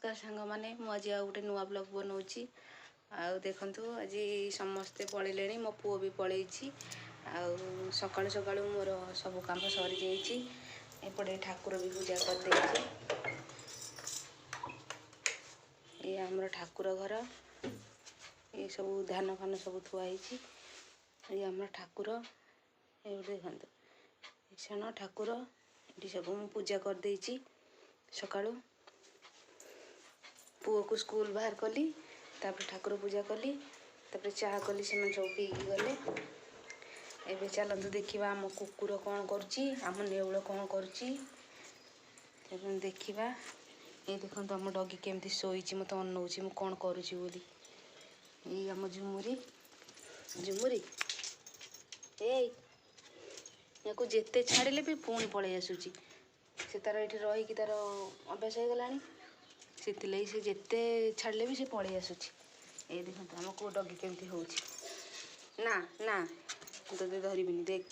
नमस्कार सांग मैंने मुझे आज गोटे नुआ ब्लॉग बनाऊँगी। आउ देखु आज समस्ते पलैले मो पुओ भी पलैी सकालू सकालू मोर सब कम सरी जापटे ठाकुर भी पूजा कर ये आमर ठाकुर घर ये सब धान फान सब थुआई ये आम ठाकुर ये देखो ईशान ठाकुर ये सब मुझे पूजा कर देइछि। सकाळू पुओ को स्कूल बाहर कली तापर ठाकुर पूजा कली तापर चाह कली से सब पी गले। एबे चलतु देखा आम कुकुर कौन करुच्ची आम नेउल कौन करुच्ची देखा। ये देखो आम डगी केमती शोची मत अनौची मु कौन करुच्ची बोली। ये आम झुमुरी झुमुरी को जेते छाड़े भी पुणी पलि आसूची से तार ये रहीकि तार अभ्यास हो गलानी से जेते छाड़ले भी से पलि आसूची। ये देखो आम को डगी केमती होची ना ना तो धरबिनी देख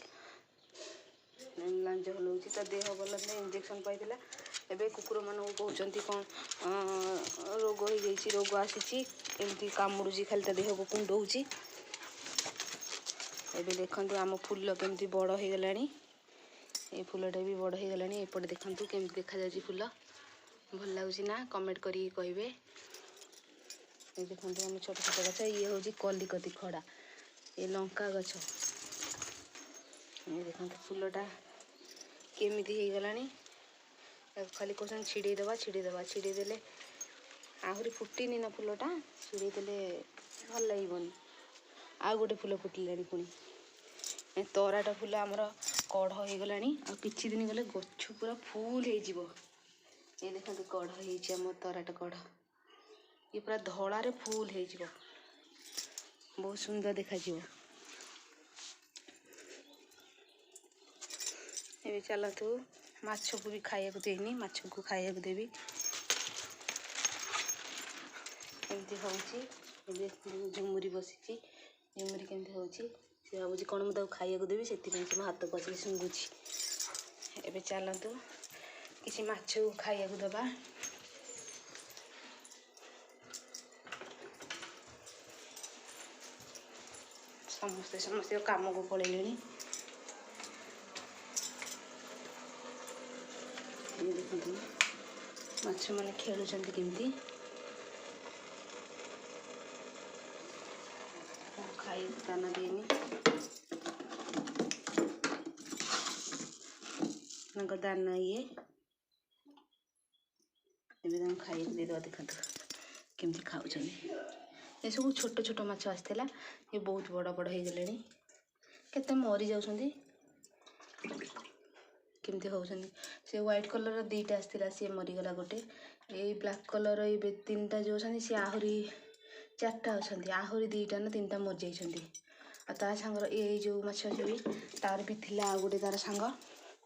लांज हलाऊँगी ता देह भल इंजेक्शन पाइला। एबे कुकुर मान कहते कौन रोग हो जाइए रोग आसी एमती कामुड़ी खाली ता देह को कुंडौची। एबे देखंतु आम फूल केमती बड़ हो गलानी ये फूलटा भी बड़ हो गलानी। एपटे देखंतु केमती देखा जाउची फूल भल लगुच ना कमेंट करी कहिबे। ये देखंतु आम छोट छोट गछ ये हूँ कलिकती खड़ा ये लंका गछ। ये देखंतु फूलटा केमिति हो गलानी खाली कहते छिड़ेदेले आहरी फुटीनी ना फूलटा छिड़ेदेले भल लगन। आ गोटे फूल फुटिलानी पुणी तराटा फूल आमर कढ़ हो गलानी आ किछि दिन गले गछ पूरा फुल हो। ये देखो कढ़ हो तराट कढ़ ये पूरा धड़ारे फुल हो बहुत सुंदर देखा। ये चलतु माछ को भी खाया देनी माछ को खाया देवी एमती हूँ। झुमुरी बसी झुमुरी केमती हूँ सी भावी कौन मुझे खाया देवी से हाथ को आसिक शुंगुची। एबे चलतु किसी माछ को खाया दबा। समस्ते समस्ते काम को पलैले। देखते माछ मैंने खेलुंट केमती खाई दाना देनी दाना ये खाई देदेवा। देखा केमती खाऊ ये सब छोट छोट माछ आसला ये बहुत बड़ बड़ हो गले केते मरी जाउछंदी केमती होउछंदी। से व्हाइट कलर दीटा आसला सी मरीगला गोटे ये ब्लैक कलर ये तीन टा जो सी आहरी चार्टा अच्छा आहरी दीटा ना तीन टा मर जाइछंदी। आ ता सांगर ये जो माछ भी तार भी थिला आ गोटे तार सांग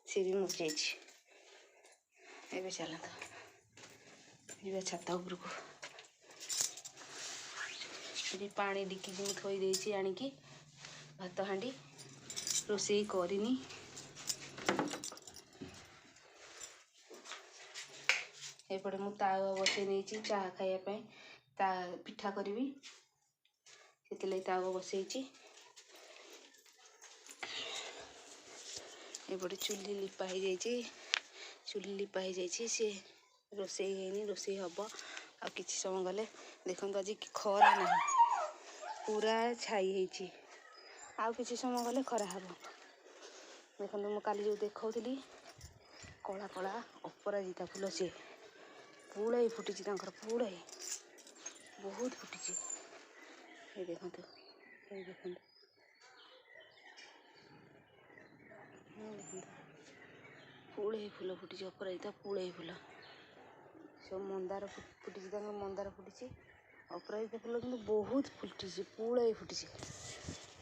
सी भी मर जाइछि। एबे चलता जीवा छाता उपरको पानी डिकी जी थोई देछि आनिकी भात हांडी रोसई करिनी। एपटे मु तावा बसई नहीं चाह खायापी ता पिठा करी से तावा बसई। एपटे चुली लिपा हो जाइए चुली लिपा हो जाइए सी रोसई है रोसई हम आ कि समय गले। देखो आज खरा ना पूरा छाई होती आ कि समय गले खरा हम। देखो मुझे काली जो देखी कला कला अपराजिता फूल सी पुड़े फुटी पुड़े बहुत फुटी। ये देखो ये देखो पुड़े फूल फुटी अपराजिता पुड़े फूल सब मंदार फुटी मंदार फुटी अपराजिता फूल कि बहुत फुटी पुड़े फुटी।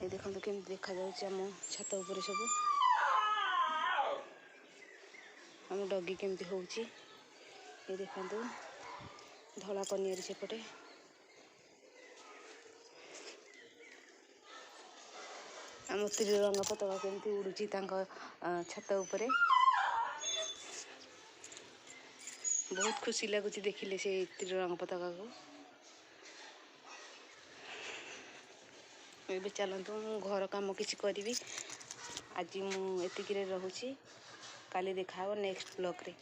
ये देखो केमती देखा जाम छात उपर सब आम डगी केमती होची। ये देखो धला कनियारी सेपटे आम त्रिरंग पताका केमती उड़ुची छात उपरे बहुत खुशी लगुच देखिले से त्रिरंगा पताका को। ଏବେ ଚାଲନ୍ତୁ ମୁଁ ଘର କାମ କିଛି କରିବି। ଆଜି ମୁଁ ଏତିକିରେ ରହୁଛି, କାଲି ଦେଖା ହେବ ନେକ୍ସଟ ବ୍ଲଗ୍ରେ।